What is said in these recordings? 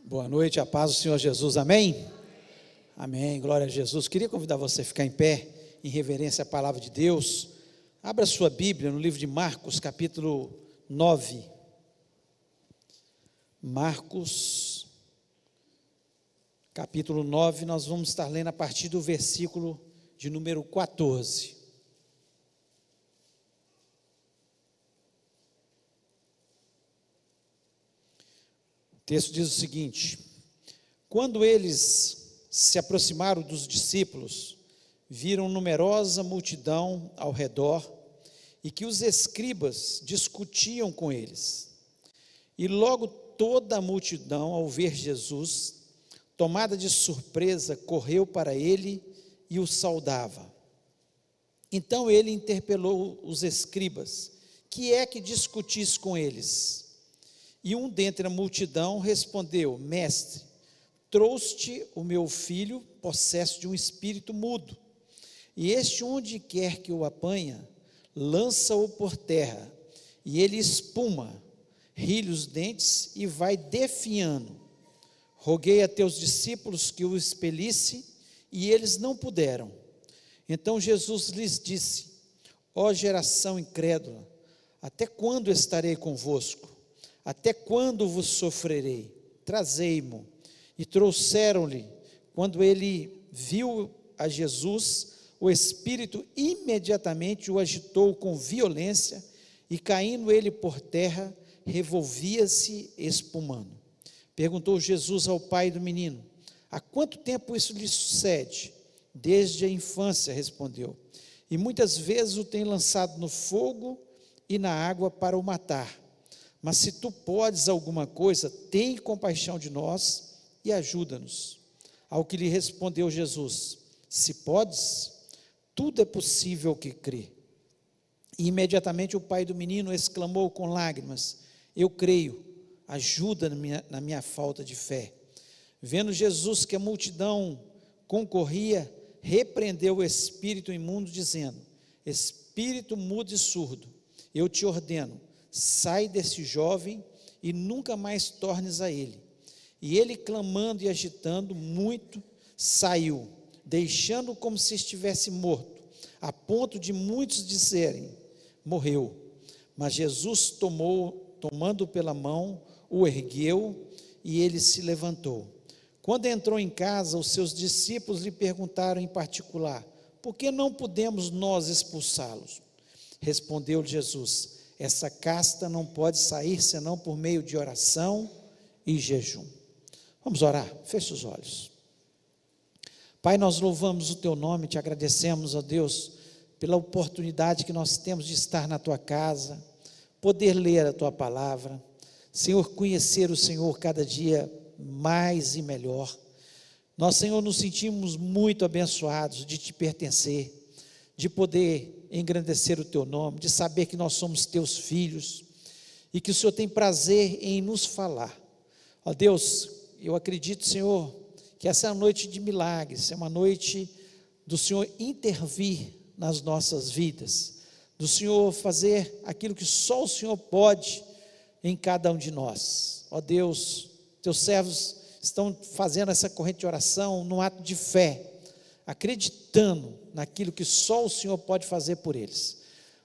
Boa noite, a paz do Senhor Jesus, amém? Amém, glória a Jesus. Queria convidar você a ficar em pé, em reverência à palavra de Deus. Abra sua Bíblia no livro de Marcos, capítulo 9. Marcos, capítulo 9, nós vamos estar lendo a partir do versículo de número 14. O texto diz o seguinte: quando eles se aproximaram dos discípulos, viram numerosa multidão ao redor e que os escribas discutiam com eles. E logo toda a multidão, ao ver Jesus, tomada de surpresa, correu para ele e o saudava. Então ele interpelou os escribas: que é que discutis com eles? E um dentre a multidão respondeu: Mestre, trouxe o meu filho possesso de um espírito mudo, e este, onde quer que o apanha, lança-o por terra, e ele espuma, ri-lhe os dentes e vai definhando. Roguei a teus discípulos que o expelisse, e eles não puderam. Então Jesus lhes disse: ó geração incrédula, até quando estarei convosco? Até quando vos sofrerei? Trazei-mo. E trouxeram-lhe. Quando ele viu a Jesus, o espírito imediatamente o agitou com violência, e caindo ele por terra, revolvia-se espumando. Perguntou Jesus ao pai do menino: há quanto tempo isso lhe sucede? Desde a infância, respondeu. E muitas vezes o tem lançado no fogo e na água para o matar. Mas se tu podes alguma coisa, tem compaixão de nós e ajuda-nos. Ao que lhe respondeu Jesus: se podes, tudo é possível ao que crê. E imediatamente o pai do menino exclamou com lágrimas: eu creio, ajuda na minha falta de fé. Vendo Jesus que a multidão concorria, repreendeu o espírito imundo, dizendo: espírito mudo e surdo, eu te ordeno, sai desse jovem e nunca mais tornes a ele. E ele, clamando e agitando muito, saiu, deixando como se estivesse morto, a ponto de muitos dizerem: morreu. Mas Jesus tomando pela mão, o ergueu, e ele se levantou. Quando entrou em casa, os seus discípulos lhe perguntaram em particular: por que não podemos nós expulsá-los? Respondeu Jesus: essa casta não pode sair senão por meio de oração e jejum. Vamos orar, feche os olhos. Pai, nós louvamos o teu nome, te agradecemos, ó Deus, pela oportunidade que nós temos de estar na tua casa, poder ler a tua palavra, Senhor, conhecer o Senhor cada dia mais e melhor. Nós, Senhor, nos sentimos muito abençoados de te pertencer, de poder engrandecer o teu nome, de saber que nós somos teus filhos e que o Senhor tem prazer em nos falar. Ó Deus, eu acredito, Senhor, que essa é uma noite de milagres, é uma noite do Senhor intervir nas nossas vidas, do Senhor fazer aquilo que só o Senhor pode em cada um de nós. Ó Deus, teus servos estão fazendo essa corrente de oração num ato de fé, acreditando naquilo que só o Senhor pode fazer por eles.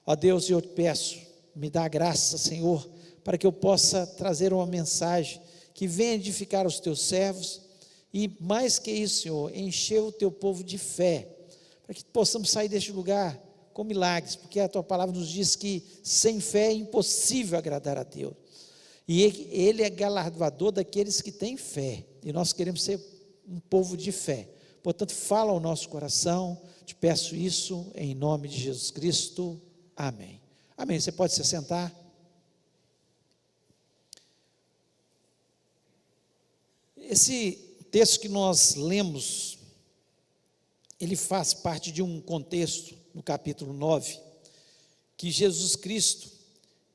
Ó Deus, eu te peço, me dá graça, Senhor, para que eu possa trazer uma mensagem que venha edificar os teus servos, e mais que isso, Senhor, encher o teu povo de fé, para que possamos sair deste lugar com milagres, porque a tua palavra nos diz que sem fé é impossível agradar a Deus, e Ele é galardoador daqueles que têm fé, e nós queremos ser um povo de fé. Portanto, fala ao nosso coração, te peço isso em nome de Jesus Cristo, amém. Amém, você pode se sentar. Esse texto que nós lemos, ele faz parte de um contexto, no capítulo 9, que Jesus Cristo,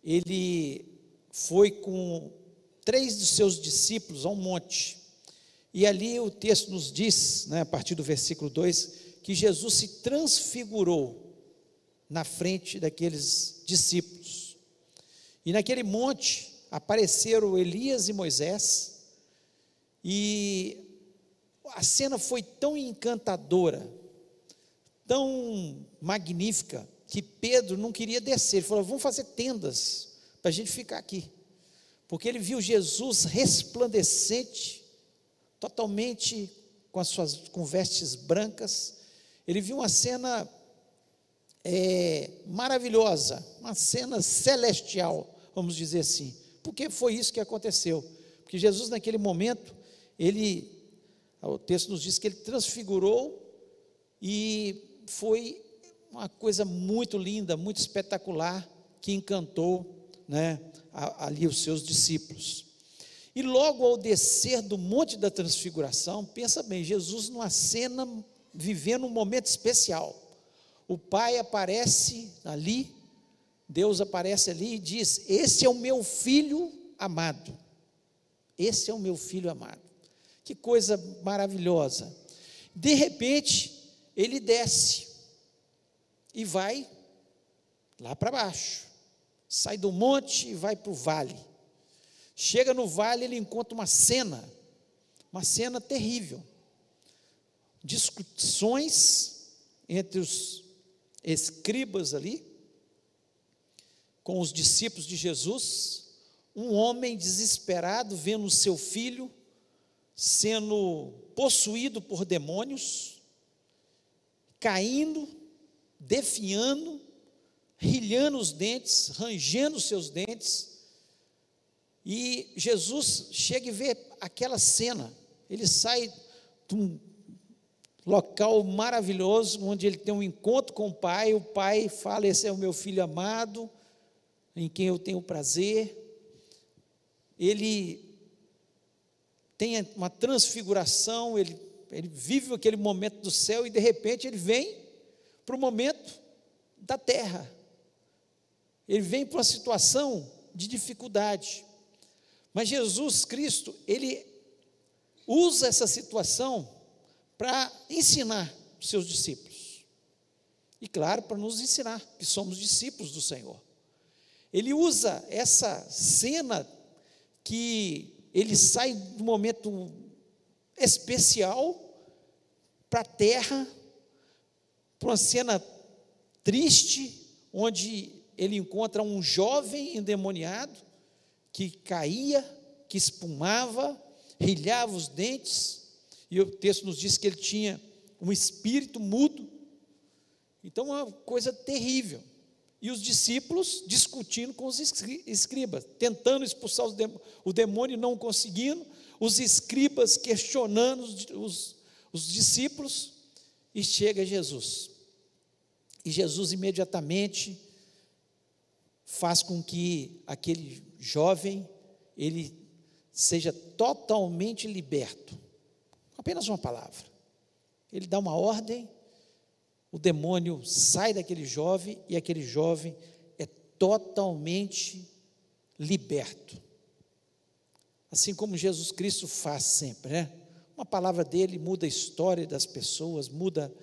ele foi com 3 dos seus discípulos a um monte, e ali o texto nos diz, a partir do versículo 2, que Jesus se transfigurou na frente daqueles discípulos, e naquele monte apareceram Elias e Moisés, E a cena foi tão encantadora, tão magnífica, que Pedro não queria descer. Ele falou: vamos fazer tendas para a gente ficar aqui, porque ele viu Jesus resplandecente, totalmente com vestes brancas. Ele viu uma cena maravilhosa, uma cena celestial, vamos dizer assim, porque foi isso que aconteceu. Porque Jesus, naquele momento, o texto nos diz que ele transfigurou, e foi uma coisa muito linda, muito espetacular, que encantou, né, ali os seus discípulos. E logo ao descer do Monte da Transfiguração, pensa bem, Jesus numa cena, vivendo um momento especial. O Pai aparece ali, Deus aparece ali e diz: esse é o meu filho amado, esse é o meu filho amado. Que coisa maravilhosa. De repente, ele desce e vai lá para baixo, sai do monte e vai para o vale. Chega no vale, ele encontra uma cena terrível, discussões entre os escribas ali, com os discípulos de Jesus. Um homem desesperado, vendo o seu filho sendo possuído por demônios, caindo, definhando, rilhando os dentes, rangendo os seus dentes. E Jesus chega e vê aquela cena. Ele sai de um local maravilhoso, onde ele tem um encontro com o Pai fala: esse é o meu filho amado, em quem eu tenho prazer. Ele tem uma transfiguração, ele vive aquele momento do céu, e de repente ele vem para o momento da terra, ele vem para uma situação de dificuldade, mas Jesus Cristo, ele usa essa situação para ensinar os seus discípulos, e claro, para nos ensinar, que somos discípulos do Senhor. Ele usa essa cena, que ele sai de um momento especial para a terra, para uma cena triste, onde ele encontra um jovem endemoniado, que caía, que espumava, rilhava os dentes, e o texto nos diz que ele tinha um espírito mudo. Então, uma coisa terrível. E os discípulos discutindo com os escribas, tentando expulsar o demônio, não conseguindo, os escribas questionando os discípulos, e chega Jesus. E Jesus imediatamente faz com que aquele jovem, ele seja totalmente liberto. Apenas uma palavra. Ele dá uma ordem, o demônio sai daquele jovem, e aquele jovem é totalmente liberto. Assim como Jesus Cristo faz sempre, né? Uma palavra dele muda a história das pessoas, muda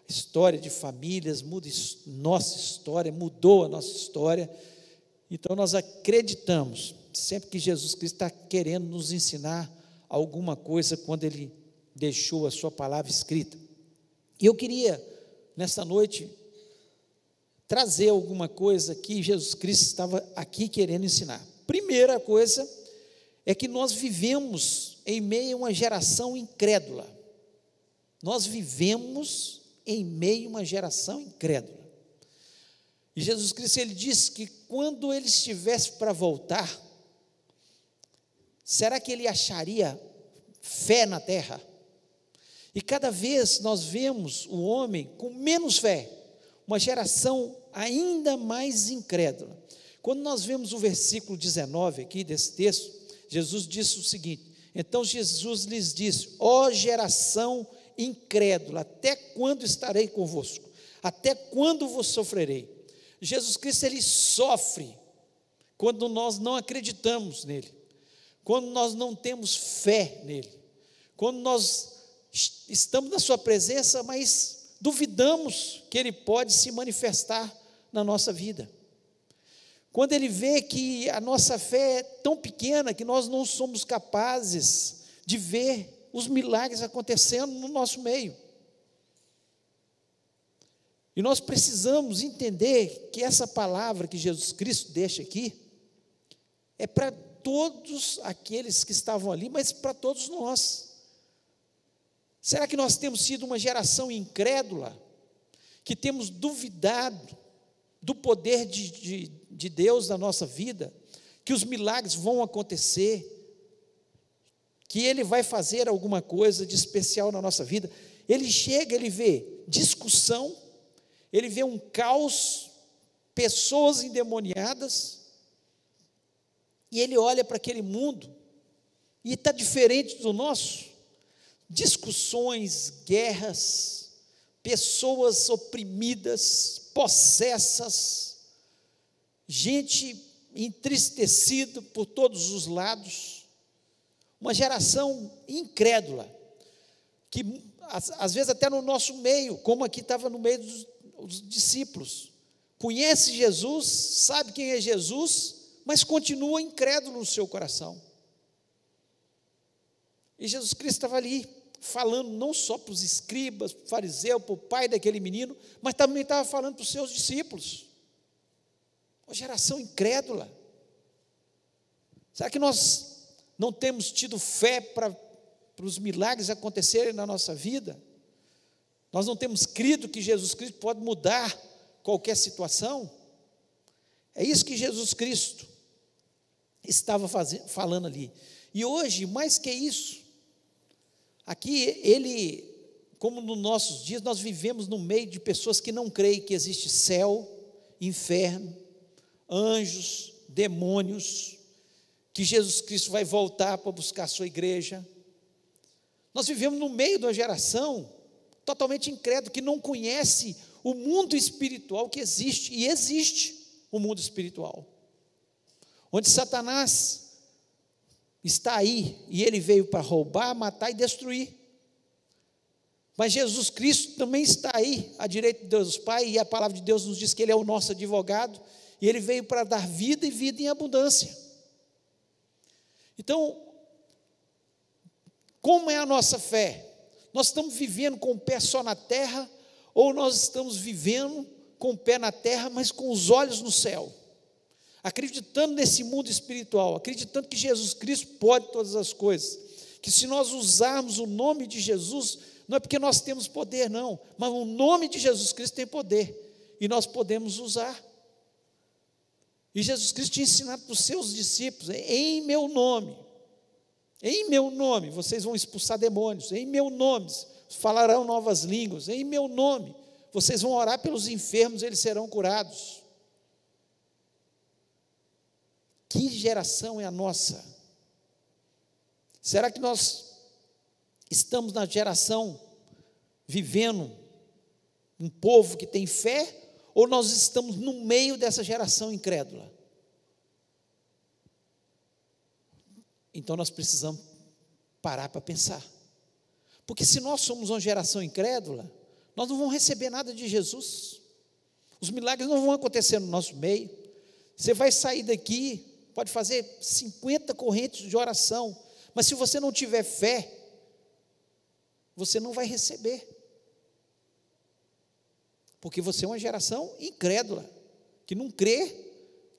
a história de famílias, muda nossa história, mudou a nossa história. Então nós acreditamos sempre que Jesus Cristo está querendo nos ensinar alguma coisa, quando ele deixou a sua palavra escrita. E eu queria, nesta noite, trazer alguma coisa que Jesus Cristo estava aqui querendo ensinar. Primeira coisa é que nós vivemos em meio a uma geração incrédula. Nós vivemos em meio a uma geração incrédula. E Jesus Cristo, ele disse que quando ele estivesse para voltar, será que ele acharia fé na terra? E cada vez nós vemos o homem com menos fé, uma geração ainda mais incrédula. Quando nós vemos o versículo 19 aqui desse texto, Jesus disse o seguinte: então Jesus lhes disse: ó geração incrédula, até quando estarei convosco? Até quando vos sofrerei? Jesus Cristo, ele sofre quando nós não acreditamos nele, quando nós não temos fé nele, quando nós estamos na sua presença, mas duvidamos que ele pode se manifestar na nossa vida. Quando ele vê que a nossa fé é tão pequena, que nós não somos capazes de ver os milagres acontecendo no nosso meio. E nós precisamos entender que essa palavra que Jesus Cristo deixa aqui é para todos aqueles que estavam ali, mas para todos nós. Será que nós temos sido uma geração incrédula, que temos duvidado do poder de Deus na nossa vida, que os milagres vão acontecer, que Ele vai fazer alguma coisa de especial na nossa vida? Ele chega, ele vê discussão, ele vê um caos, pessoas endemoniadas, e ele olha para aquele mundo, e está diferente do nosso, discussões, guerras, pessoas oprimidas, possessas, gente entristecida por todos os lados, uma geração incrédula, que às vezes até no nosso meio, como aqui estava no meio dos discípulos, conhece Jesus, sabe quem é Jesus, mas continua incrédulo no seu coração. E Jesus Cristo estava ali, falando não só para os escribas, para o fariseu, para o pai daquele menino, mas também estava falando para os seus discípulos. Uma geração incrédula. Será que nós não temos tido fé para os milagres acontecerem na nossa vida? Nós não temos crido que Jesus Cristo pode mudar qualquer situação? É isso que Jesus Cristo estava falando ali. E hoje, mais que isso, aqui ele, como nos nossos dias, nós vivemos no meio de pessoas que não creem que existe céu, inferno, anjos, demônios, que Jesus Cristo vai voltar para buscar a sua igreja. Nós vivemos no meio de uma geração totalmente incrédula, que não conhece o mundo espiritual que existe, e existe o mundo espiritual, onde Satanás está aí, e ele veio para roubar, matar e destruir. Mas Jesus Cristo também está aí, à direita de Deus Pai, e a palavra de Deus nos diz que Ele é o nosso advogado, e Ele veio para dar vida e vida em abundância. Então, como é a nossa fé? Nós estamos vivendo com o pé só na terra, ou nós estamos vivendo com o pé na terra, mas com os olhos no céu? Acreditando nesse mundo espiritual, acreditando que Jesus Cristo pode todas as coisas, que se nós usarmos o nome de Jesus, não é porque nós temos poder não, mas o nome de Jesus Cristo tem poder, e nós podemos usar. E Jesus Cristo tinha ensinado para os seus discípulos: em meu nome, vocês vão expulsar demônios, em meu nome, falarão novas línguas, em meu nome, vocês vão orar pelos enfermos, eles serão curados. Que geração é a nossa? Será que nós estamos na geração vivendo um povo que tem fé, ou nós estamos no meio dessa geração incrédula? Então nós precisamos parar para pensar, porque se nós somos uma geração incrédula, nós não vamos receber nada de Jesus, os milagres não vão acontecer no nosso meio. Você vai sair daqui, pode fazer 50 correntes de oração, mas se você não tiver fé, você não vai receber, porque você é uma geração incrédula, que não crê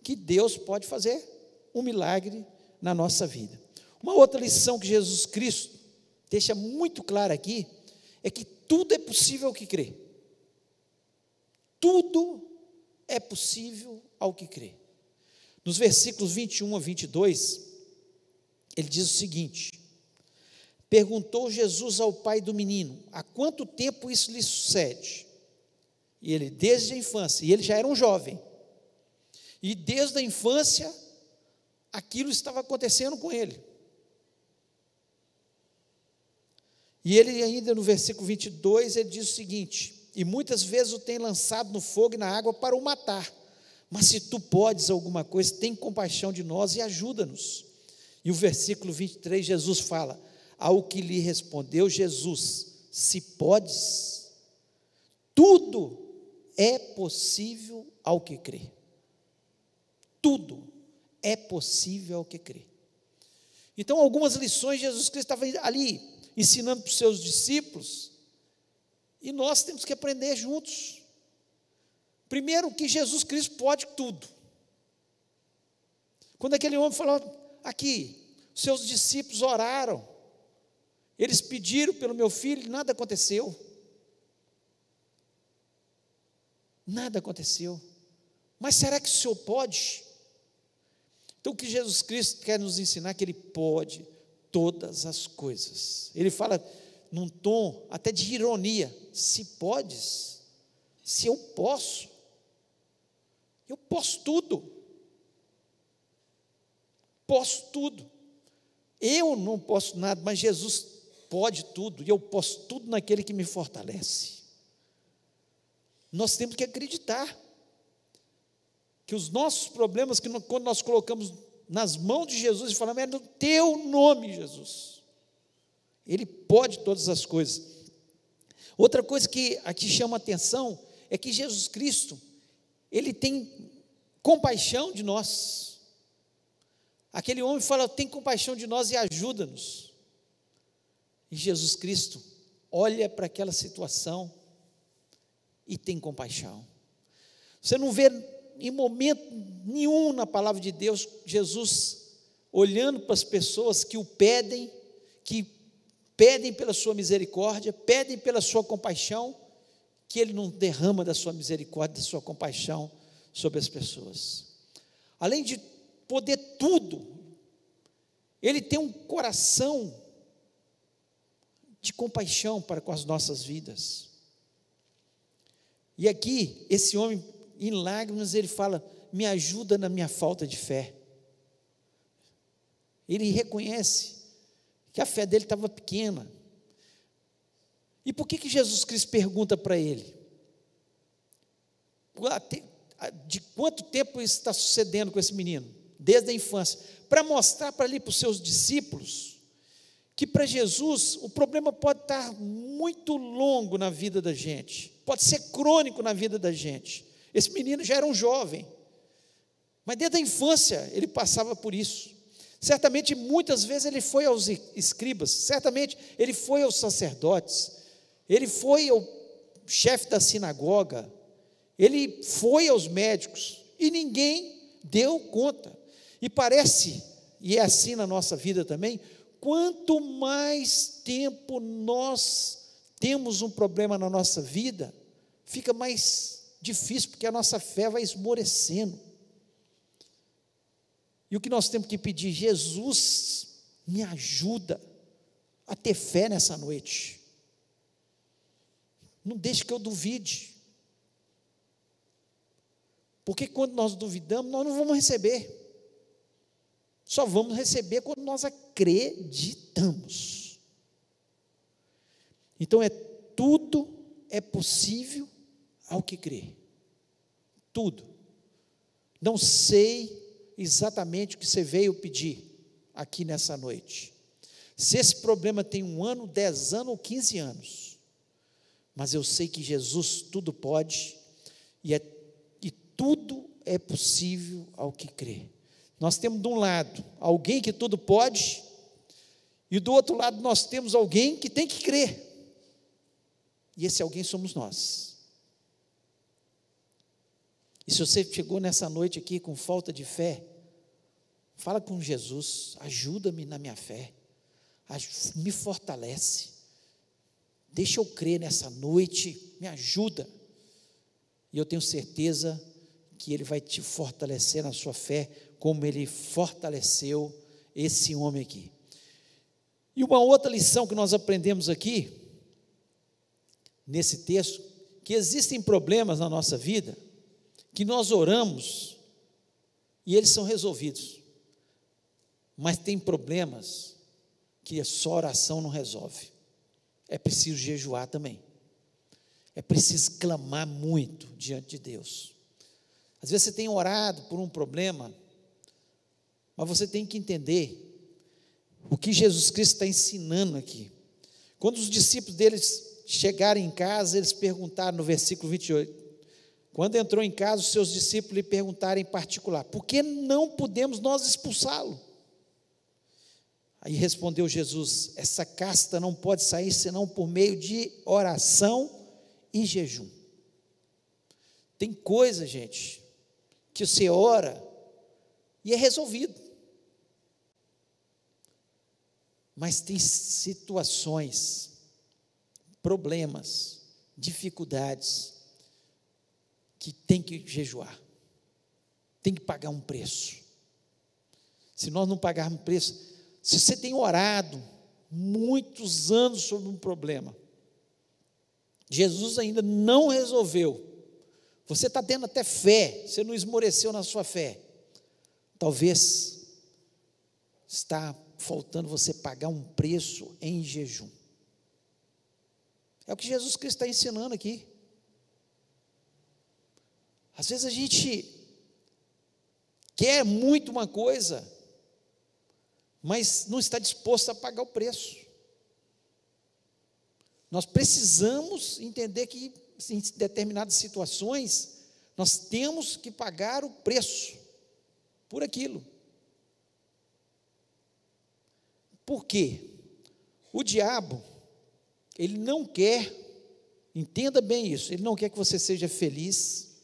que Deus pode fazer um milagre na nossa vida. Uma outra lição que Jesus Cristo deixa muito clara aqui, é que tudo é possível ao que crê. Tudo é possível ao que crê. Nos versículos 21 a 22, ele diz o seguinte: perguntou Jesus ao pai do menino: há quanto tempo isso lhe sucede? E ele: desde a infância. E ele já era um jovem, e desde a infância aquilo estava acontecendo com ele. E ele ainda no versículo 22, ele diz o seguinte: e muitas vezes o tem lançado no fogo e na água para o matar, mas se tu podes alguma coisa, tem compaixão de nós e ajuda-nos. E o versículo 23, Jesus fala: ao que lhe respondeu Jesus: se podes, tudo é possível ao que crê. Tudo é possível ao que crê. Então, algumas lições Jesus Cristo estava ali ensinando para os seus discípulos, e nós temos que aprender juntos. Primeiro, que Jesus Cristo pode tudo. Quando aquele homem falou, aqui, seus discípulos oraram, eles pediram pelo meu filho, nada aconteceu. Nada aconteceu. Mas será que o Senhor pode? Então, o que Jesus Cristo quer nos ensinar é que Ele pode todas as coisas. Ele fala num tom até de ironia, se podes, se eu posso tudo. Posso tudo. Eu não posso nada, mas Jesus pode tudo, e eu posso tudo naquele que me fortalece. Nós temos que acreditar que os nossos problemas, quando nós colocamos nas mãos de Jesus e falamos, é no teu nome, Jesus, Ele pode todas as coisas. Outra coisa que aqui chama a atenção é que Jesus Cristo, Ele tem compaixão de nós. Aquele homem fala, tem compaixão de nós e ajuda-nos. E Jesus Cristo olha para aquela situação e tem compaixão. Você não vê em momento nenhum na palavra de Deus, Jesus olhando para as pessoas que pedem pela sua misericórdia, pedem pela sua compaixão, que Ele não derrama da sua misericórdia, da sua compaixão sobre as pessoas. Além de poder tudo, Ele tem um coração de compaixão para com as nossas vidas. E aqui, esse homem, em lágrimas, ele fala, me ajuda na minha falta de fé. Ele reconhece que a fé dele estava pequena. E por que Jesus Cristo pergunta para ele? De quanto tempo isso está sucedendo com esse menino? Desde a infância. Para mostrar para os seus discípulos que para Jesus o problema pode estar muito longo na vida da gente, pode ser crônico na vida da gente. Esse menino já era um jovem, mas desde a infância ele passava por isso. Certamente muitas vezes ele foi aos escribas, certamente ele foi aos sacerdotes, ele foi ao chefe da sinagoga, ele foi aos médicos, e ninguém deu conta. E parece, e é assim na nossa vida também, quanto mais tempo nós temos um problema na nossa vida, fica mais difícil, porque a nossa fé vai esmorecendo. E o que nós temos que pedir, Jesus, me ajuda a ter fé nessa noite. Não deixe que eu duvide. Porque quando nós duvidamos, nós não vamos receber. Só vamos receber quando nós acreditamos. Então, tudo é possível ao que crê. Tudo. Não sei exatamente o que você veio pedir aqui nessa noite. Se esse problema tem 1 ano, 10 anos ou 15 anos. Mas eu sei que Jesus tudo pode e tudo é possível ao que crê. Nós temos de um lado alguém que tudo pode, e do outro lado nós temos alguém que tem que crer, e esse alguém somos nós. E se você chegou nessa noite aqui com falta de fé, fala com Jesus, ajuda-me na minha fé, me fortalece, deixa eu crer nessa noite, me ajuda, e eu tenho certeza que Ele vai te fortalecer na sua fé, como Ele fortaleceu esse homem aqui. E uma outra lição que nós aprendemos aqui, nesse texto, que existem problemas na nossa vida, que nós oramos, e eles são resolvidos, mas tem problemas que só oração não resolve, é preciso jejuar também, é preciso clamar muito diante de Deus. Às vezes você tem orado por um problema, mas você tem que entender o que Jesus Cristo está ensinando aqui. Quando os discípulos deles chegaram em casa, eles perguntaram no versículo 28, quando entrou em casa, os seus discípulos lhe perguntaram em particular, por que não podemos nós expulsá-lo? Aí respondeu Jesus: essa casta não pode sair senão por meio de oração e jejum. Tem coisa, gente, que você ora e é resolvido. Mas tem situações, problemas, dificuldades, que tem que jejuar, tem que pagar um preço. Se nós não pagarmos preço, se você tem orado muitos anos sobre um problema, Jesus ainda não resolveu, você está tendo até fé, você não esmoreceu na sua fé, talvez está faltando você pagar um preço em jejum. É o que Jesus Cristo está ensinando aqui. Às vezes a gente quer muito uma coisa, mas não está disposto a pagar o preço. Nós precisamos entender que em determinadas situações nós temos que pagar o preço por aquilo. Por quê? O diabo, ele não quer, entenda bem isso, ele não quer que você seja feliz,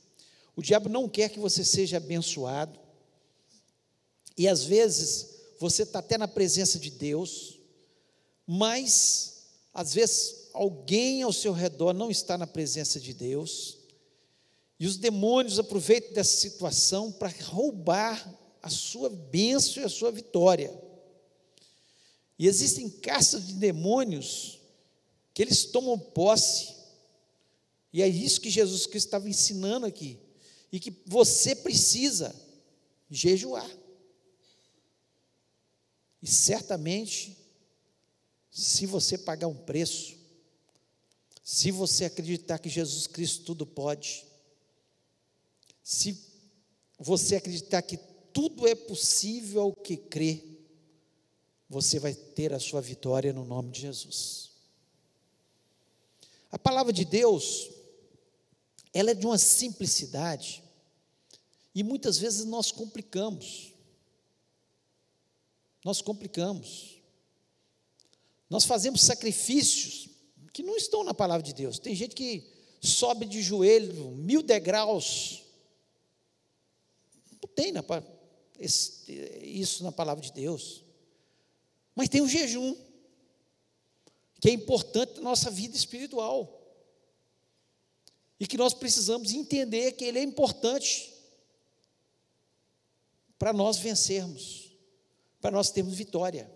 o diabo não quer que você seja abençoado, e às vezes você está até na presença de Deus, mas às vezes alguém ao seu redor não está na presença de Deus, e os demônios aproveitam dessa situação para roubar a sua bênção e a sua vitória. E existem castas de demônios que eles tomam posse, e é isso que Jesus Cristo estava ensinando aqui, e que você precisa jejuar. E certamente, se você pagar um preço, se você acreditar que Jesus Cristo tudo pode, se você acreditar que tudo é possível ao que crê, você vai ter a sua vitória no nome de Jesus. A palavra de Deus, ela é de uma simplicidade, e muitas vezes nós complicamos. Nós fazemos sacrifícios que não estão na palavra de Deus. Tem gente que sobe de joelho 1000 degraus, não tem isso na palavra de Deus. Mas tem o jejum, que é importante na nossa vida espiritual, e que nós precisamos entender que ele é importante para nós vencermos, para nós termos vitória.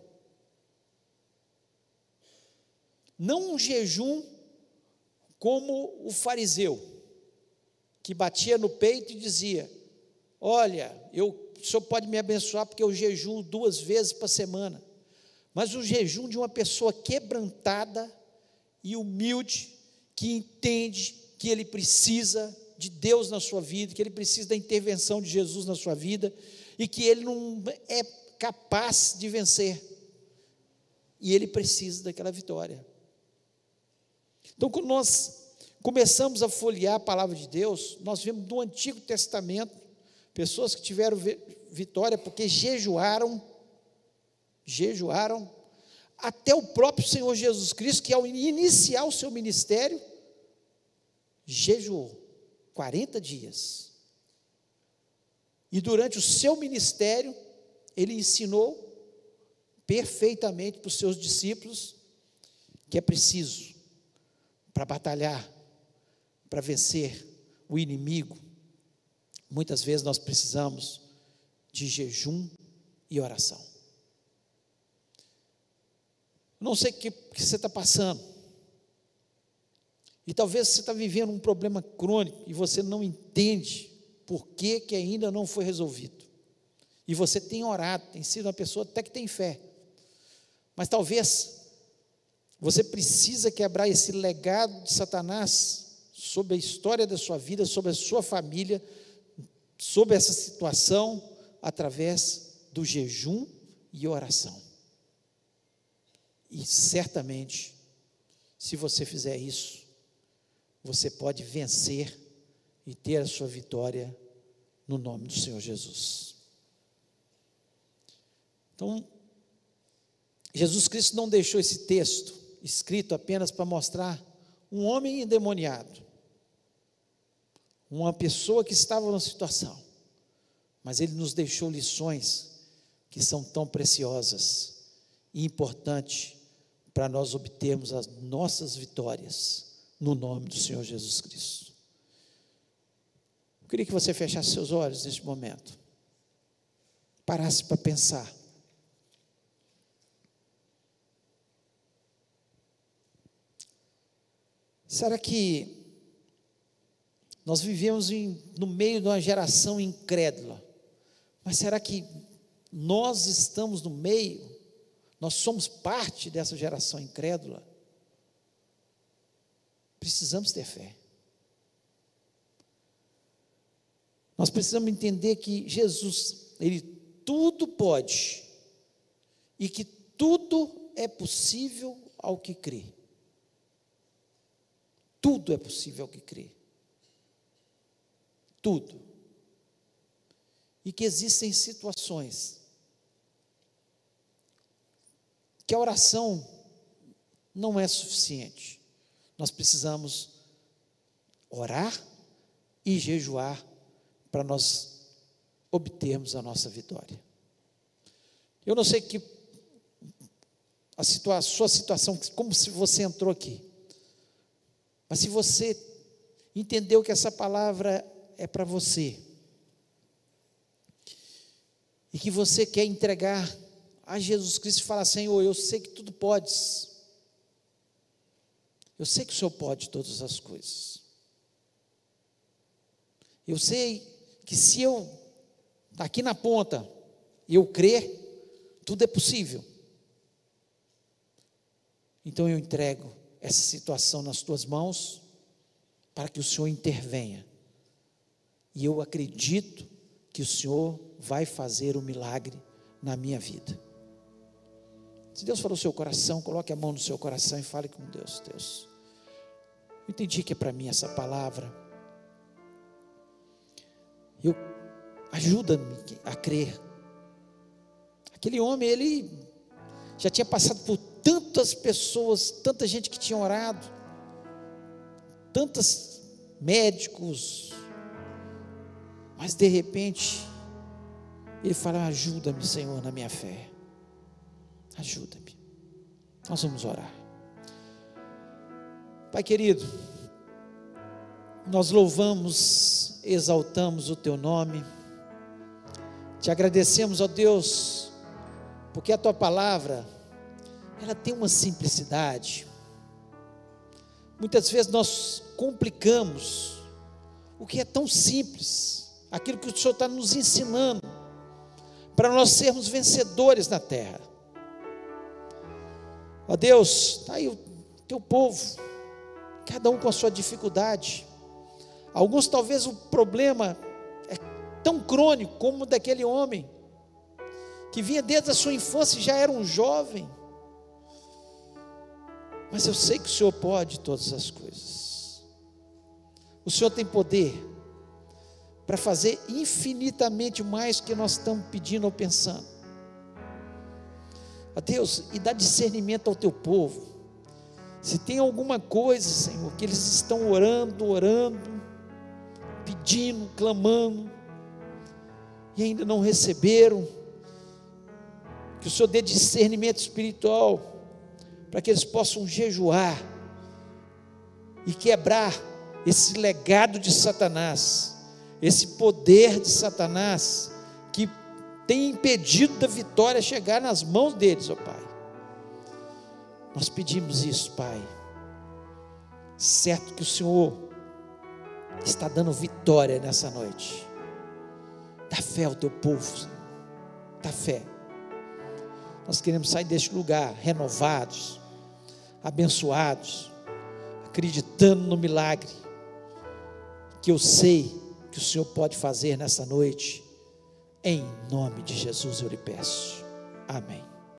Não um jejum como o fariseu, que batia no peito e dizia: olha, o senhor pode me abençoar porque eu jejuo 2 vezes por semana. Mas o jejum de uma pessoa quebrantada e humilde, que entende que ele precisa de Deus na sua vida, que ele precisa da intervenção de Jesus na sua vida, e que ele não é capaz de vencer, e ele precisa daquela vitória. Então, quando nós começamos a folhear a palavra de Deus, nós vemos do Antigo Testamento pessoas que tiveram vitória porque jejuaram, até o próprio Senhor Jesus Cristo, que ao iniciar o seu ministério, jejuou 40 dias, e durante o seu ministério, ele ensinou perfeitamente para os seus discípulos, que é preciso, para batalhar, para vencer o inimigo, muitas vezes nós precisamos de jejum e oração. Não sei o que você está passando, e talvez você está vivendo um problema crônico, e você não entende por que ainda não foi resolvido, e você tem orado, tem sido uma pessoa até que tem fé, mas talvez você precisa quebrar esse legado de Satanás sobre a história da sua vida, sobre a sua família, sobre essa situação, através do jejum e oração. E certamente, se você fizer isso, você pode vencer e ter a sua vitória no nome do Senhor Jesus. Então, Jesus Cristo não deixou esse texto escrito apenas para mostrar um homem endemoniado, uma pessoa que estava numa situação, mas Ele nos deixou lições que são tão preciosas e importantes para nós obtermos as nossas vitórias no nome do Senhor Jesus Cristo. Eu queria que você fechasse seus olhos neste momento, parasse para pensar. Será que nós vivemos no meio de uma geração incrédula? Mas será que nós estamos no meio, nós somos parte dessa geração incrédula? Precisamos ter fé. Nós precisamos entender que Jesus, Ele tudo pode, e que tudo é possível ao que crê. Tudo é possível ao que crê. Tudo. E que existem situações que a oração não é suficiente. Nós precisamos orar e jejuar para nós obtermos a nossa vitória. Eu não sei que a sua situação, como se você entrou aqui, mas se você entendeu que essa palavra é para você, e que você quer entregar a Jesus Cristo e falar: Senhor, eu sei que tudo podes, eu sei que o Senhor pode todas as coisas, eu sei que se eu estar aqui na ponta e eu crer, tudo é possível. Então eu entrego essa situação nas tuas mãos, para que o Senhor intervenha, e eu acredito que o Senhor vai fazer um milagre na minha vida. Se Deus falou no seu coração, coloque a mão no seu coração e fale com Deus. Deus, eu entendi que é para mim essa palavra, ajuda-me a crer. Aquele homem, ele já tinha passado por tantas pessoas, tanta gente que tinha orado, tantos médicos, mas de repente ele fala: ajuda-me, Senhor, na minha fé, ajuda-me. Nós vamos orar. Pai querido, nós louvamos, exaltamos o teu nome, te agradecemos, ó Deus, porque a tua palavra, ela tem uma simplicidade. Muitas vezes nós complicamos o que é tão simples, aquilo que o Senhor está nos ensinando, para nós sermos vencedores na terra. Ó Deus, está aí o teu povo, cada um com a sua dificuldade. Alguns talvez o problema é tão crônico como o daquele homem, que vinha desde a sua infância e já era um jovem. Mas eu sei que o Senhor pode todas as coisas. O Senhor tem poder para fazer infinitamente mais do que nós estamos pedindo ou pensando. Ó Deus, e dá discernimento ao teu povo. Se tem alguma coisa, Senhor, que eles estão orando, pedindo, clamando, e ainda não receberam, que o Senhor dê discernimento espiritual, para que eles possam jejuar e quebrar esse legado de Satanás, esse poder de Satanás, que tem impedido da vitória chegar nas mãos deles, ó Pai. Nós pedimos isso, Pai, certo que o Senhor está dando vitória nessa noite. Dá fé ao teu povo, dá fé. Nós queremos sair deste lugar renovados, abençoados, acreditando no milagre que eu sei que o Senhor pode fazer nessa noite. Em nome de Jesus eu lhe peço. Amém.